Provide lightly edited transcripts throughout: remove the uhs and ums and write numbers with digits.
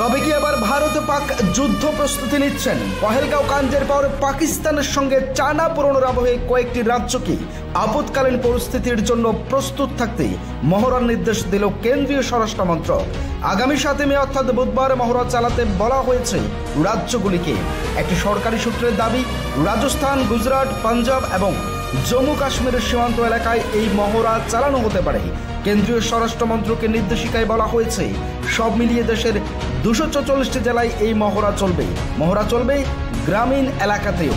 তবে কি আবার ভারত পাক যুদ্ধ প্রস্তুতি নিচ্ছেন? পহেলগাঁও কাণ্ডের পর পাকিস্তানের সঙ্গে টানাপোড়েনের আবহে কয়েকটি রাজ্যকে আপৎকালীন পরিস্থিতির জন্য প্রস্তুত থাকতে মহড়ার নির্দেশ দিল কেন্দ্রীয় স্বরাষ্ট্র মন্ত্রক। আগামী 7 মে অর্থাৎ বুধবার মহড়া চালাতে বলা হয়েছে রাজ্যগুলিকে। একটি সরকারি সূত্রের দাবি, রাজস্থান, গুজরাট, পাঞ্জাব এবং জম্মু কাশ্মীরের সীমান্ত এলাকায় এই মহড়া চালানো হতে পারে। কেন্দ্রীয় স্বরাষ্ট্র মন্ত্রকের নির্দেশিকায় বলা হয়েছে, সব মিলিয়ে দেশের 244টি জেলায় এই মহড়া চলবে। মহড়া চলবে গ্রামীণ এলাকাতেও।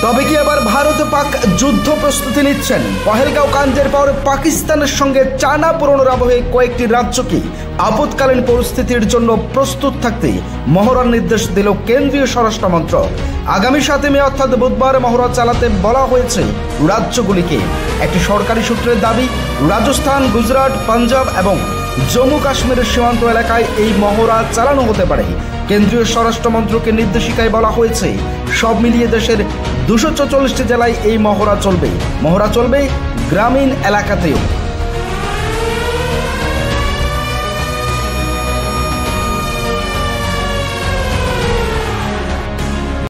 তবে কি আবার ভারত পাক যুদ্ধ প্রস্তুতি নিচ্ছেন? পহেলগাঁও কাণ্ডের পর পাকিস্তানের সঙ্গে টানাপোড়েনের আবহে কয়েকটি রাজ্যকে আপৎকালীন পরিস্থিতির জন্য প্রস্তুত থাকতে মহড়ার নির্দেশ দিল কেন্দ্রীয় স্বরাষ্ট্র মন্ত্রক। আগামী 7 মে অর্থাৎ বুধবার মহড়া চালাতে বলা হয়েছে রাজ্যগুলিকে। একটি সরকারি সূত্রের দাবি, রাজস্থান, গুজরাট, পাঞ্জাব এবং জম্মু কাশ্মীরের সীমান্ত এলাকায় এই মহড়া চালানো হতে পারে। কেন্দ্রীয় স্বরাষ্ট্র মন্ত্রকের নির্দেশিকায় বলা হয়েছে, সব মিলিয়ে দেশের 244টি জেলায় এই মহড়া চলবে। মহড়া চলবে গ্রামীণ এলাকাতেও।